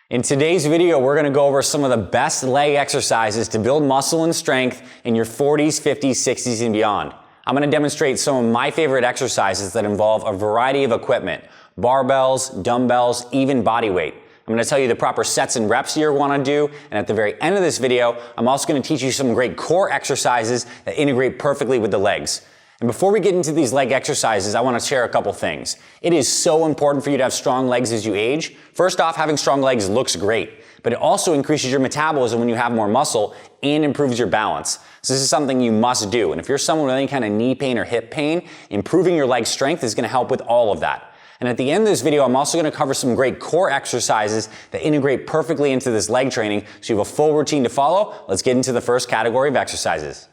In today's video, we're going to go over some of the best leg exercises to build muscle and strength in your 40s, 50s, 60s, and beyond. I'm going to demonstrate some of my favorite exercises that involve a variety of equipment, barbells, dumbbells, even body weight. I'm going to tell you the proper sets and reps you want to do, and at the very end of this video, I'm also going to teach you some great core exercises that integrate perfectly with the legs. And before we get into these leg exercises, I want to share a couple things. It is so important for you to have strong legs as you age. First off, having strong legs looks great, but it also increases your metabolism when you have more muscle and improves your balance. So this is something you must do. And if you're someone with any kind of knee pain or hip pain, improving your leg strength is going to help with all of that. And at the end of this video, I'm also going to cover some great core exercises that integrate perfectly into this leg training so you have a full routine to follow. Let's get into the first category of exercises.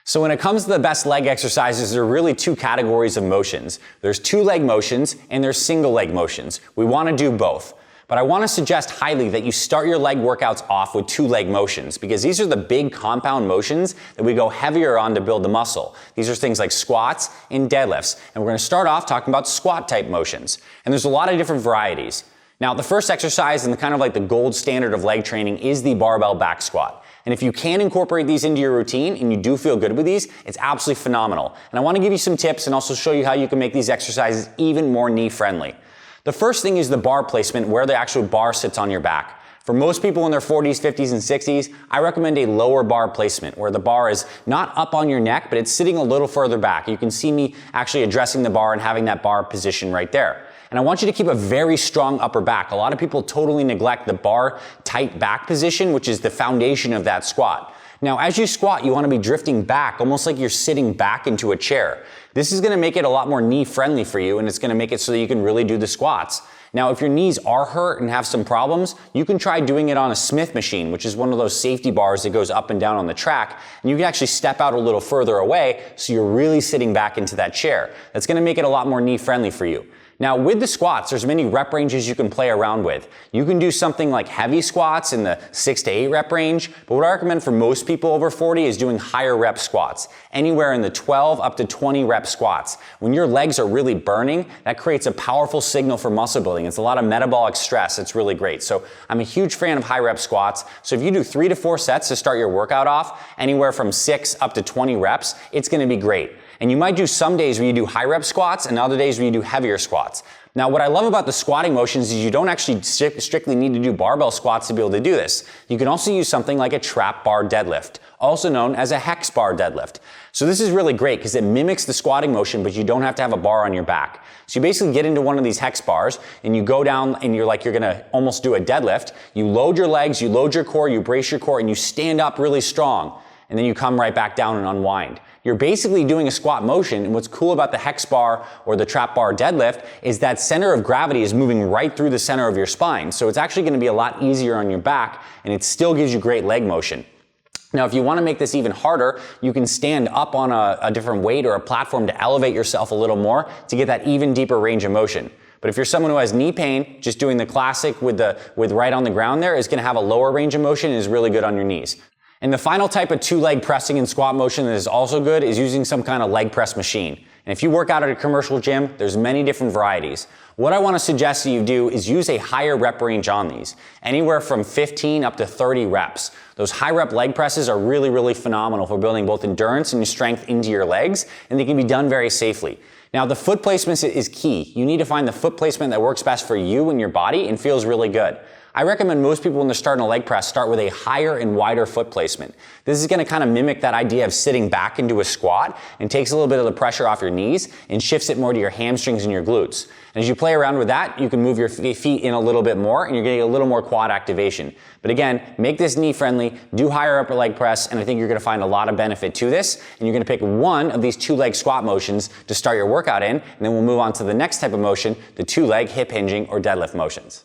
So when it comes to the best leg exercises, there are really two categories of motions. There's two-leg motions and there's single-leg motions. We want to do both. But I want to suggest highly that you start your leg workouts off with two-leg motions because these are the big compound motions that we go heavier on to build the muscle. These are things like squats and deadlifts. And we're going to start off talking about squat-type motions. And there's a lot of different varieties. Now, the first exercise and kind of like the gold standard of leg training is the barbell back squat. And if you can incorporate these into your routine and you do feel good with these, it's absolutely phenomenal. And I want to give you some tips and also show you how you can make these exercises even more knee-friendly. The first thing is the bar placement, where the actual bar sits on your back. For most people in their 40s, 50s, and 60s, I recommend a lower bar placement where the bar is not up on your neck, but it's sitting a little further back. You can see me actually addressing the bar and having that bar position right there. And I want you to keep a very strong upper back. A lot of people totally neglect the bar tight back position, which is the foundation of that squat. Now, as you squat, you want to be drifting back, almost like you're sitting back into a chair. This is going to make it a lot more knee friendly for you, and it's going to make it so that you can really do the squats. Now, if your knees are hurt and have some problems, you can try doing it on a Smith machine, which is one of those safety bars that goes up and down on the track, and you can actually step out a little further away so you're really sitting back into that chair. That's going to make it a lot more knee friendly for you. Now, with the squats, there's many rep ranges you can play around with. You can do something like heavy squats in the 6 to 8 rep range, but what I recommend for most people over 40 is doing higher rep squats, anywhere in the 12 up to 20 rep squats. When your legs are really burning, that creates a powerful signal for muscle building. It's a lot of metabolic stress. It's really great. So I'm a huge fan of high rep squats. So if you do 3 to 4 sets to start your workout off, anywhere from 6 up to 20 reps, it's going to be great. And you might do some days where you do high rep squats and other days where you do heavier squats. Now, what I love about the squatting motions is you don't actually strictly need to do barbell squats to be able to do this. You can also use something like a trap bar deadlift, also known as a hex bar deadlift. So this is really great because it mimics the squatting motion, but you don't have to have a bar on your back. So you basically get into one of these hex bars and you go down and you're going to almost do a deadlift. You load your legs, you load your core, you brace your core, and you stand up really strong. And then you come right back down and unwind. You're basically doing a squat motion, and what's cool about the hex bar or the trap bar deadlift is that center of gravity is moving right through the center of your spine. So it's actually going to be a lot easier on your back, and it still gives you great leg motion. Now, if you want to make this even harder, you can stand up on a different weight or a platform to elevate yourself a little more to get that even deeper range of motion. But if you're someone who has knee pain, just doing the classic with right on the ground there is going to have a lower range of motion and is really good on your knees. And the final type of two-leg pressing and squat motion that is also good is using some kind of leg press machine. And if you work out at a commercial gym, there's many different varieties. What I want to suggest that you do is use a higher rep range on these, anywhere from 15 up to 30 reps. Those high rep leg presses are really, really phenomenal for building both endurance and strength into your legs, and they can be done very safely. Now, the foot placement is key. You need to find the foot placement that works best for you and your body and feels really good. I recommend most people when they're starting a leg press start with a higher and wider foot placement. This is going to kind of mimic that idea of sitting back into a squat and takes a little bit of the pressure off your knees and shifts it more to your hamstrings and your glutes. And as you play around with that, you can move your feet in a little bit more and you're getting a little more quad activation. But again, make this knee friendly, do higher upper leg press, and I think you're going to find a lot of benefit to this. And you're going to pick one of these two-leg squat motions to start your workout in, and then we'll move on to the next type of motion, the two-leg hip hinging or deadlift motions.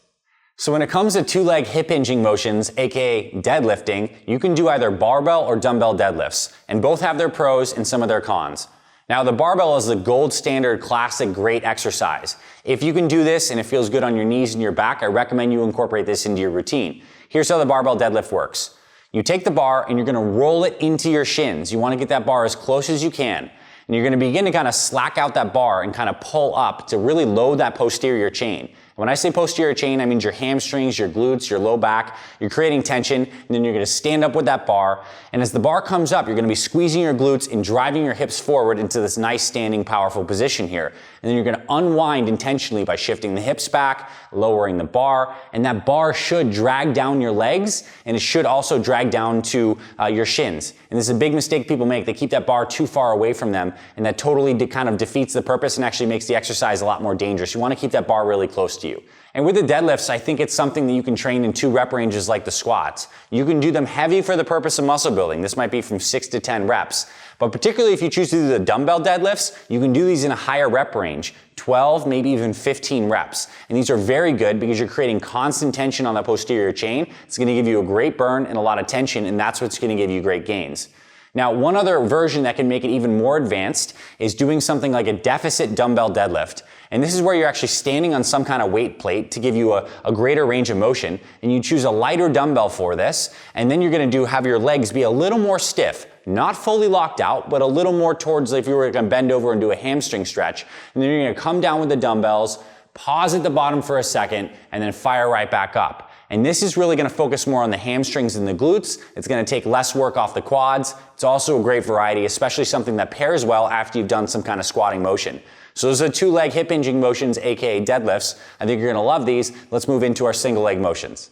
So when it comes to two-leg hip hinging motions, aka deadlifting, you can do either barbell or dumbbell deadlifts, and both have their pros and some of their cons. Now, the barbell is the gold standard, classic, great exercise. If you can do this and it feels good on your knees and your back, I recommend you incorporate this into your routine. Here's how the barbell deadlift works. You take the bar and you're going to roll it into your shins. You want to get that bar as close as you can. And you're going to begin to kind of slack out that bar and kind of pull up to really load that posterior chain. When I say posterior chain, I mean your hamstrings, your glutes, your low back. You're creating tension, and then you're gonna stand up with that bar. And as the bar comes up, you're gonna be squeezing your glutes and driving your hips forward into this nice standing, powerful position here. And then you're gonna unwind intentionally by shifting the hips back, lowering the bar, and that bar should drag down your legs, and it should also drag down to your shins. And this is a big mistake people make. They keep that bar too far away from them, and that totally kind of defeats the purpose and actually makes the exercise a lot more dangerous. You wanna keep that bar really close to you. And with the deadlifts, I think it's something that you can train in 2 rep ranges like the squats. You can do them heavy for the purpose of muscle building. This might be from 6 to 10 reps. But particularly if you choose to do the dumbbell deadlifts, you can do these in a higher rep range, 12, maybe even 15 reps. And these are very good because you're creating constant tension on that posterior chain. It's gonna give you a great burn and a lot of tension, and that's what's gonna give you great gains. Now, one other version that can make it even more advanced is doing something like a deficit dumbbell deadlift. And this is where you're actually standing on some kind of weight plate to give you a greater range of motion. And you choose a lighter dumbbell for this. And then you're gonna have your legs be a little more stiff, not fully locked out, but a little more towards if you were gonna bend over and do a hamstring stretch. And then you're gonna come down with the dumbbells, pause at the bottom for a second, and then fire right back up. And this is really gonna focus more on the hamstrings and the glutes. It's gonna take less work off the quads. It's also a great variety, especially something that pairs well after you've done some kind of squatting motion. So those are 2-leg hip hinging motions, aka deadlifts. I think you're gonna love these. Let's move into our single leg motions.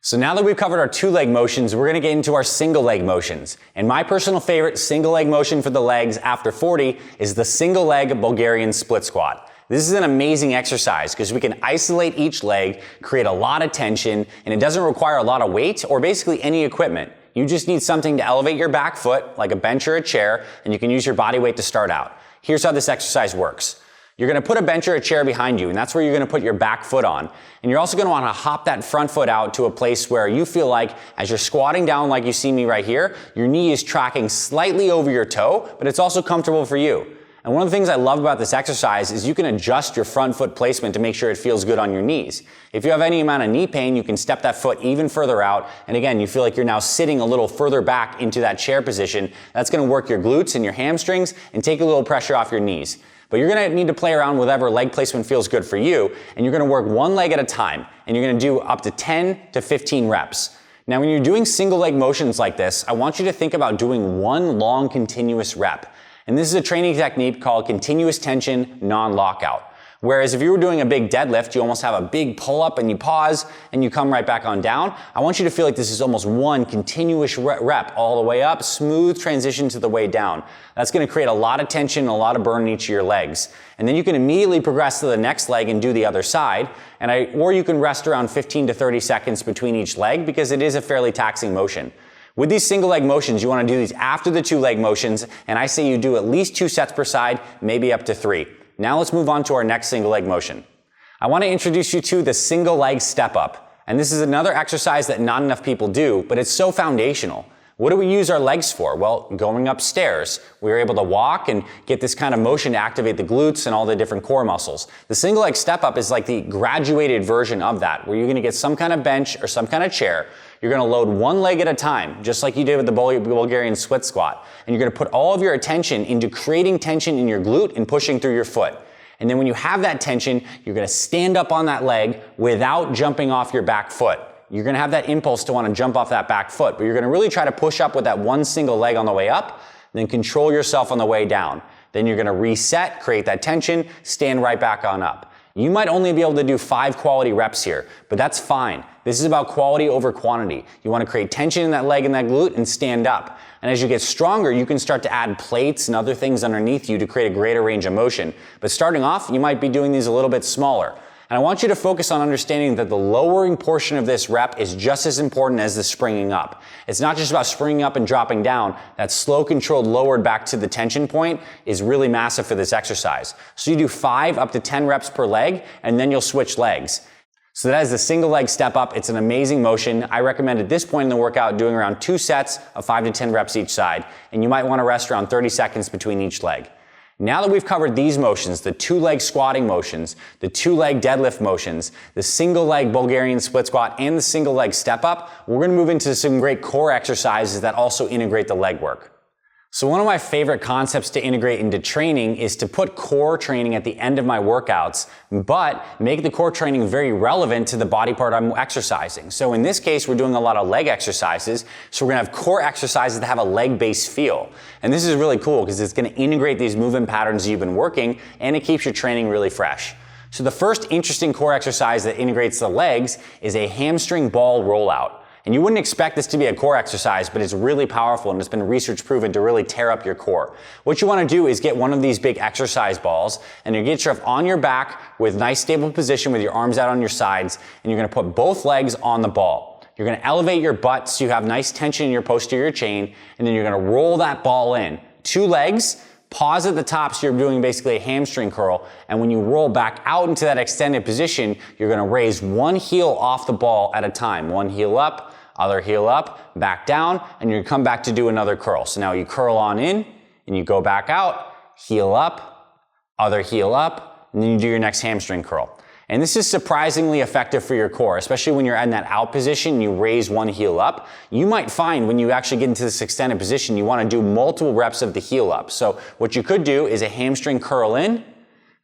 So now that we've covered our 2-leg motions, we're gonna get into our single leg motions. And my personal favorite single leg motion for the legs after 40 is the single leg Bulgarian split squat. This is an amazing exercise because we can isolate each leg, create a lot of tension, and it doesn't require a lot of weight or basically any equipment. You just need something to elevate your back foot, like a bench or a chair, and you can use your body weight to start out. Here's how this exercise works. You're gonna put a bench or a chair behind you, and that's where you're gonna put your back foot on. And you're also gonna wanna hop that front foot out to a place where you feel like, as you're squatting down like you see me right here, your knee is tracking slightly over your toe, but it's also comfortable for you. And one of the things I love about this exercise is you can adjust your front foot placement to make sure it feels good on your knees. If you have any amount of knee pain, you can step that foot even further out. And again, you feel like you're now sitting a little further back into that chair position. That's gonna work your glutes and your hamstrings and take a little pressure off your knees. But you're gonna need to play around with whatever leg placement feels good for you. And you're gonna work one leg at a time. And you're gonna do up to 10 to 15 reps. Now, when you're doing single leg motions like this, I want you to think about doing one long continuous rep. And this is a training technique called continuous tension non-lockout. Whereas if you were doing a big deadlift, you almost have a big pull-up and you pause and you come right back on down. I want you to feel like this is almost one continuous rep all the way up, smooth transition to the way down. That's gonna create a lot of tension and a lot of burn in each of your legs. And then you can immediately progress to the next leg and do the other side. Or you can rest around 15 to 30 seconds between each leg because it is a fairly taxing motion. With these single leg motions, you want to do these after the 2-leg motions, and I say you do at least 2 sets per side, maybe up to 3. Now let's move on to our next single leg motion. I want to introduce you to the single leg step up. And this is another exercise that not enough people do, but it's so foundational. What do we use our legs for? Well, going upstairs. We were able to walk and get this kind of motion to activate the glutes and all the different core muscles. The single leg step up is like the graduated version of that, where you're going to get some kind of bench or some kind of chair. You're going to load one leg at a time, just like you did with the Bulgarian split squat. And you're going to put all of your attention into creating tension in your glute and pushing through your foot. And then when you have that tension, you're going to stand up on that leg without jumping off your back foot. You're going to have that impulse to want to jump off that back foot, but you're going to really try to push up with that one single leg on the way up, then control yourself on the way down. Then you're going to reset, create that tension, stand right back on up. You might only be able to do 5 quality reps here, but that's fine. This is about quality over quantity. You want to create tension in that leg and that glute and stand up. And as you get stronger, you can start to add plates and other things underneath you to create a greater range of motion. But starting off, you might be doing these a little bit smaller. And I want you to focus on understanding that the lowering portion of this rep is just as important as the springing up. It's not just about springing up and dropping down. That slow, controlled lowered back to the tension point is really massive for this exercise. So you do 5 up to 10 reps per leg, and then you'll switch legs. So that is the single leg step up. It's an amazing motion. I recommend at this point in the workout doing around 2 sets of 5 to 10 reps each side. And you might want to rest around 30 seconds between each leg. Now that we've covered these motions, the 2-leg squatting motions, the 2-leg deadlift motions, the single leg Bulgarian split squat, and the single leg step up, we're going to move into some great core exercises that also integrate the leg work. So one of my favorite concepts to integrate into training is to put core training at the end of my workouts, but make the core training very relevant to the body part I'm exercising. So in this case, we're doing a lot of leg exercises. So we're gonna have core exercises that have a leg-based feel. And this is really cool because it's gonna integrate these movement patterns you've been working, and it keeps your training really fresh. So the first interesting core exercise that integrates the legs is a hamstring ball rollout. And you wouldn't expect this to be a core exercise, but it's really powerful and it's been research proven to really tear up your core. What you want to do is get one of these big exercise balls and you get yourself on your back with nice stable position with your arms out on your sides, and you're going to put both legs on the ball. You're going to elevate your butt so you have nice tension in your posterior chain, and then you're going to roll that ball in. 2 legs. Pause at the top so you're doing basically a hamstring curl, and when you roll back out into that extended position, you're gonna raise one heel off the ball at a time. One heel up, other heel up, back down, and you're gonna come back to do another curl. So now you curl on in, and you go back out, heel up, other heel up, and then you do your next hamstring curl. And this is surprisingly effective for your core, especially when you're in that out position, you raise one heel up. You might find when you actually get into this extended position, you want to do multiple reps of the heel up. So what you could do is a hamstring curl in,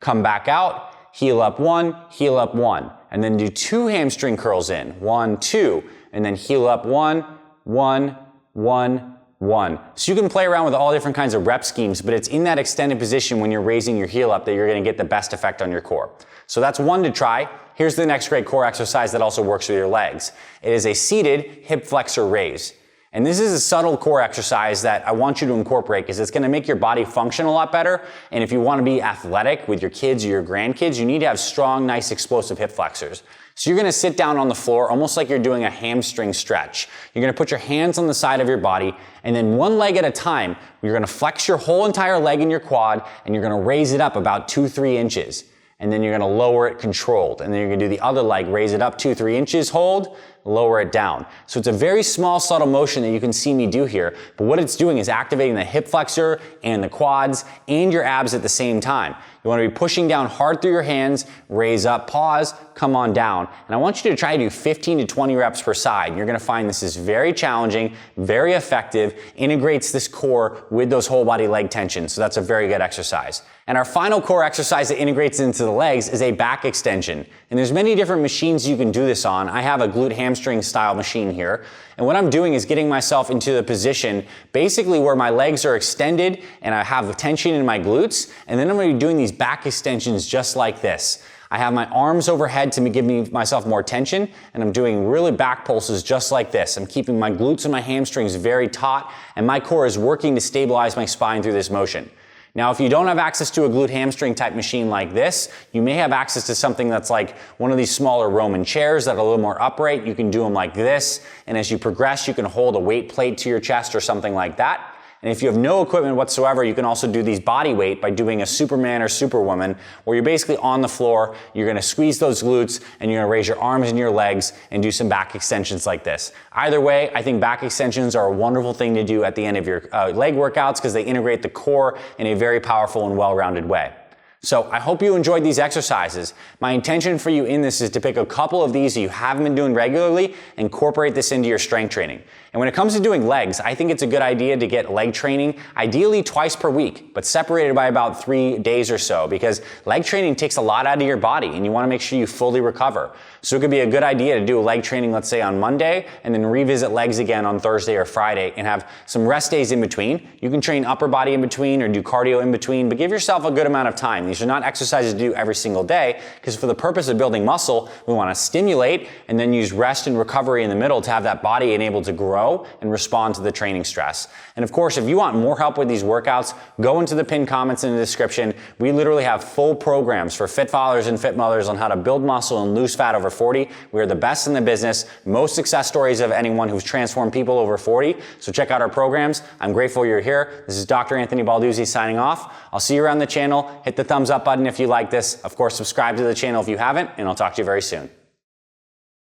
come back out, heel up 1, and then do 2 hamstring curls in, 1, 2, and then heel up 1, 1, 1, 1. So you can play around with all different kinds of rep schemes, but it's in that extended position when you're raising your heel up that you're going to get the best effect on your core. So that's one to try. Here's the next great core exercise that also works with your legs. It is a seated hip flexor raise. And this is a subtle core exercise that I want you to incorporate because it's going to make your body function a lot better. And if you want to be athletic with your kids or your grandkids, you need to have strong, nice, explosive hip flexors. So you're going to sit down on the floor almost like you're doing a hamstring stretch. You're going to put your hands on the side of your body, and then one leg at a time, you're going to flex your whole entire leg in your quad, and you're going to raise it up about 2-3 inches. And then you're going to lower it controlled. And then you're going to do the other leg, raise it up 2-3 inches, hold, lower it down. So it's a very small, subtle motion that you can see me do here. But what it's doing is activating the hip flexor and the quads and your abs at the same time. You want to be pushing down hard through your hands, raise up, pause, come on down. And I want you to try to do 15 to 20 reps per side. You're going to find this is very challenging, very effective, integrates this core with those whole body leg tensions. So that's a very good exercise. And our final core exercise that integrates into the legs is a back extension. And there's many different machines you can do this on. I have a glute hamstring style machine here. And what I'm doing is getting myself into the position basically where my legs are extended and I have the tension in my glutes. And then I'm going to be doing these back extensions just like this. I have my arms overhead to give myself more tension, and I'm doing really back pulses just like this. I'm keeping my glutes and my hamstrings very taut, and my core is working to stabilize my spine through this motion. Now, if you don't have access to a glute hamstring type machine like this, you may have access to something that's like one of these smaller Roman chairs that are a little more upright. You can do them like this, and as you progress, you can hold a weight plate to your chest or something like that. And if you have no equipment whatsoever, you can also do these body weight by doing a Superman or Superwoman, where you're basically on the floor, you're going to squeeze those glutes, and you're going to raise your arms and your legs and do some back extensions like this. Either way, I think back extensions are a wonderful thing to do at the end of your leg workouts because they integrate the core in a very powerful and well-rounded way. So I hope you enjoyed these exercises. My intention for you in this is to pick a couple of these that you haven't been doing regularly, incorporate this into your strength training. And when it comes to doing legs, I think it's a good idea to get leg training, ideally twice per week, but separated by about 3 days or so, because leg training takes a lot out of your body and you want to make sure you fully recover. So it could be a good idea to do a leg training, let's say on Monday, and then revisit legs again on Thursday or Friday and have some rest days in between. You can train upper body in between or do cardio in between, but give yourself a good amount of time. These are not exercises to do every single day, because for the purpose of building muscle, we want to stimulate and then use rest and recovery in the middle to have that body enabled to grow and respond to the training stress. And of course, if you want more help with these workouts, go into the pinned comments in the description. We literally have full programs for fit fathers and fit mothers on how to build muscle and lose fat over 40. We are the best in the business, most success stories of anyone who's transformed people over 40. So check out our programs. I'm grateful you're here. This is Dr. Anthony Balduzzi signing off. I'll see you around the channel. Hit the thumbs up button if you like this. Of course, subscribe to the channel if you haven't, and I'll talk to you very soon.